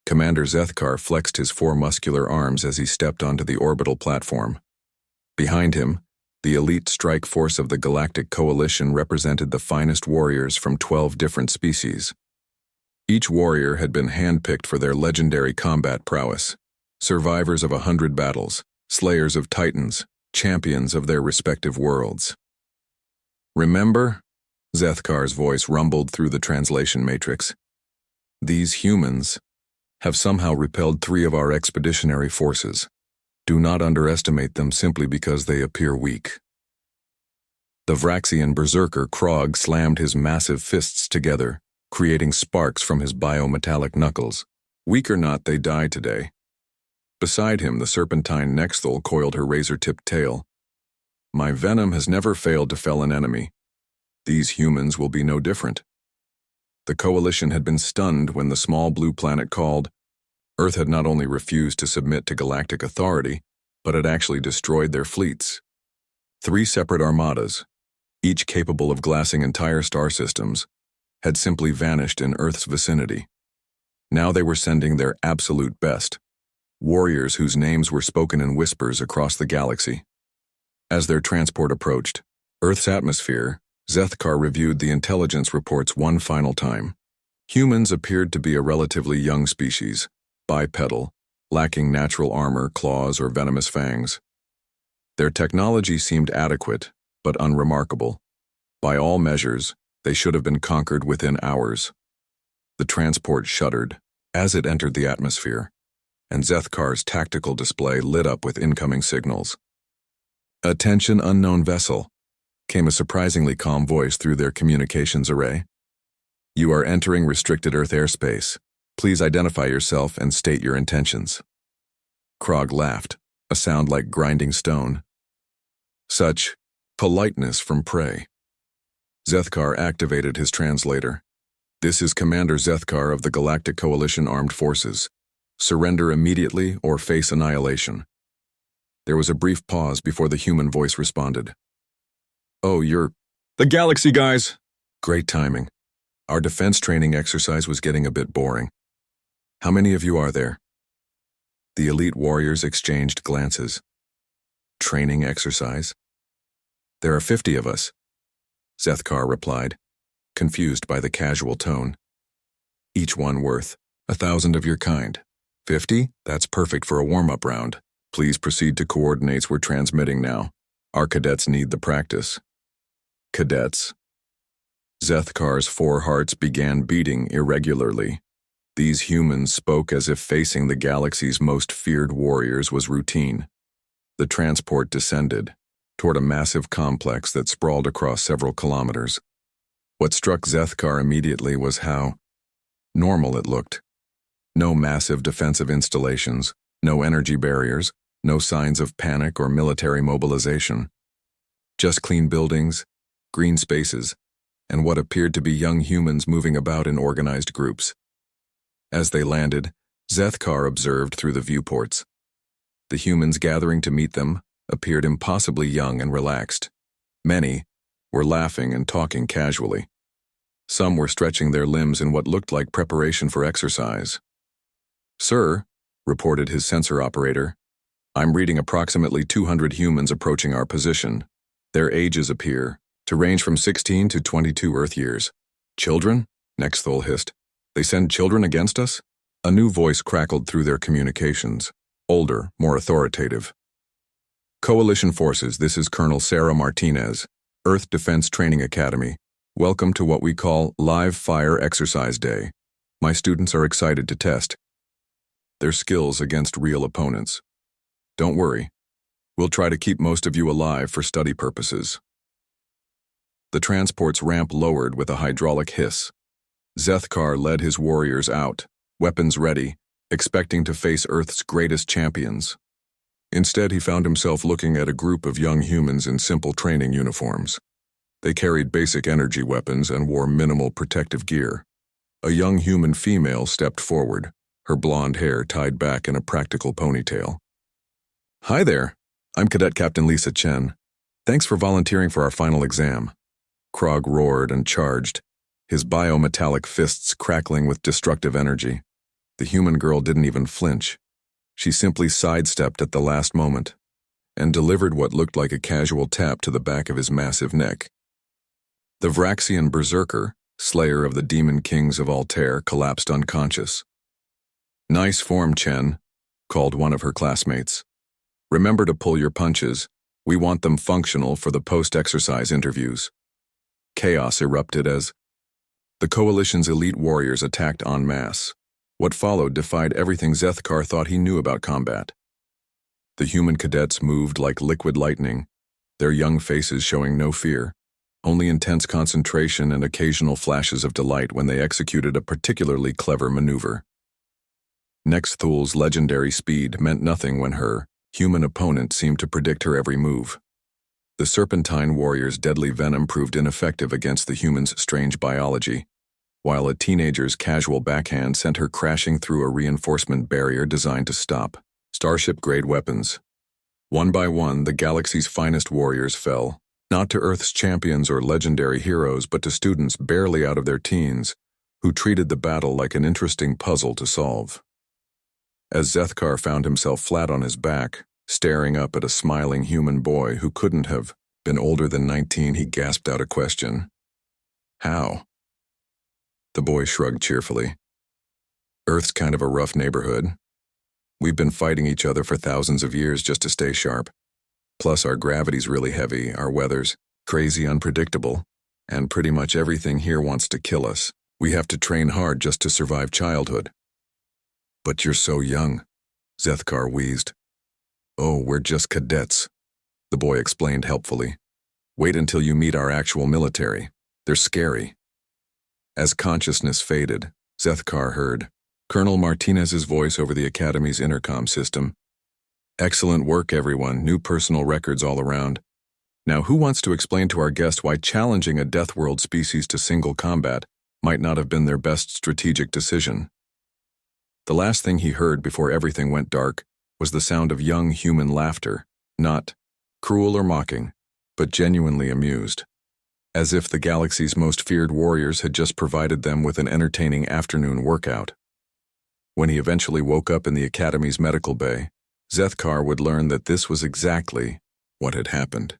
Commander Zethkar flexed his four muscular arms as he stepped onto the orbital platform. Behind him, the elite strike force of the Galactic Coalition represented the finest warriors from 12 different species. Each warrior had been handpicked for their legendary combat prowess, survivors of 100 battles, slayers of titans, champions of their respective worlds. "Remember?" Zethkar's voice rumbled through the translation matrix. "These humans have somehow repelled 3 of our expeditionary forces. Do not underestimate them simply because they appear weak." The Vraxian berserker Krog slammed his massive fists together, creating sparks from his biometallic knuckles. Weak or not, they die today. Beside him, the serpentine Nexthal coiled her razor-tipped tail. "My venom has never failed to fell an enemy. These humans will be no different." The Coalition had been stunned when the small blue planet called. Earth had not only refused to submit to galactic authority, but had actually destroyed their fleets. 3 separate armadas, each capable of glassing entire star systems, had simply vanished in Earth's vicinity. Now they were sending their absolute best, warriors whose names were spoken in whispers across the galaxy. As their transport approached Earth's atmosphere, Zethkar reviewed the intelligence reports one final time. Humans appeared to be a relatively young species, bipedal, lacking natural armor, claws, or venomous fangs. Their technology seemed adequate, but unremarkable. By all measures, they should have been conquered within hours. The transport shuddered as it entered the atmosphere, and Zethkar's tactical display lit up with incoming signals. "Attention, unknown vessel," came a surprisingly calm voice through their communications array. "You are entering restricted Earth airspace. Please identify yourself and state your intentions." Krog laughed, a sound like grinding stone. Such politeness from prey. Zethkar activated his translator. "This is Commander Zethkar of the Galactic Coalition Armed Forces. Surrender immediately or face annihilation." There was a brief pause before the human voice responded. "Oh, you're the Galaxy guys!" "Great timing. Our defense training exercise was getting a bit boring. How many of you are there?" The elite warriors exchanged glances. "Training exercise? There are 50 of us," Zethkar replied, confused by the casual tone. "Each one worth 1,000 of your kind. 50? That's perfect for a warm-up round. Please proceed to coordinates we're transmitting now. Our cadets need the practice." Cadets. Zethkar's 4 hearts began beating irregularly. These humans spoke as if facing the galaxy's most feared warriors was routine. The transport descended toward a massive complex that sprawled across several kilometers. What struck Zethkar immediately was how normal it looked. No massive defensive installations, no energy barriers, no signs of panic or military mobilization. Just clean buildings, green spaces, and what appeared to be young humans moving about in organized groups. As they landed, Zethkar observed through the viewports. The humans gathering to meet them appeared impossibly young and relaxed. Many were laughing and talking casually. Some were stretching their limbs in what looked like preparation for exercise. "Sir," reported his sensor operator, "I'm reading approximately 200 humans approaching our position. Their ages appear to range from 16 to 22 Earth years." "Children?" Nexthal hissed. "They send children against us?" A new voice crackled through their communications, older, more authoritative. "Coalition Forces, this is Colonel Sarah Martinez, Earth Defense Training Academy. Welcome to what we call Live Fire Exercise Day. My students are excited to test their skills against real opponents. Don't worry, we'll try to keep most of you alive for study purposes." The transport's ramp lowered with a hydraulic hiss. Zethkar led his warriors out, weapons ready, expecting to face Earth's greatest champions. Instead, he found himself looking at a group of young humans in simple training uniforms. They carried basic energy weapons and wore minimal protective gear. A young human female stepped forward, her blonde hair tied back in a practical ponytail. "Hi there, I'm Cadet Captain Lisa Chen. Thanks for volunteering for our final exam." Krog roared and charged, his biometallic fists crackling with destructive energy. The human girl didn't even flinch. She simply sidestepped at the last moment and delivered what looked like a casual tap to the back of his massive neck. The Vraxian berserker, slayer of the demon kings of Altair, collapsed unconscious. "Nice form, Chen," called one of her classmates. "Remember to pull your punches. We want them functional for the post-exercise interviews." Chaos erupted as the Coalition's elite warriors attacked en masse. What followed defied everything Zethkar thought he knew about combat. The human cadets moved like liquid lightning, their young faces showing no fear, only intense concentration and occasional flashes of delight when they executed a particularly clever maneuver. Nexthul's legendary speed meant nothing when her human opponent seemed to predict her every move. The Serpentine warrior's deadly venom proved ineffective against the human's strange biology, while a teenager's casual backhand sent her crashing through a reinforcement barrier designed to stop Starship-grade weapons. One by one, the galaxy's finest warriors fell, not to Earth's champions or legendary heroes, but to students barely out of their teens, who treated the battle like an interesting puzzle to solve. As Zethkar found himself flat on his back, staring up at a smiling human boy who couldn't have been older than 19, he gasped out a question. "How?" The boy shrugged cheerfully. "Earth's kind of a rough neighborhood. We've been fighting each other for thousands of years just to stay sharp. Plus our gravity's really heavy, our weather's crazy unpredictable, and pretty much everything here wants to kill us. We have to train hard just to survive childhood." "But you're so young," Zethkar wheezed. "Oh, we're just cadets," the boy explained helpfully. "Wait until you meet our actual military. They're scary." As consciousness faded, Zethkar heard Colonel Martinez's voice over the Academy's intercom system. "Excellent work, everyone. New personal records all around. Now, who wants to explain to our guest why challenging a Death World species to single combat might not have been their best strategic decision?" The last thing he heard before everything went dark was the sound of young human laughter, not cruel or mocking, but genuinely amused, as if the galaxy's most feared warriors had just provided them with an entertaining afternoon workout. When he eventually woke up in the Academy's medical bay, Zethkar would learn that this was exactly what had happened.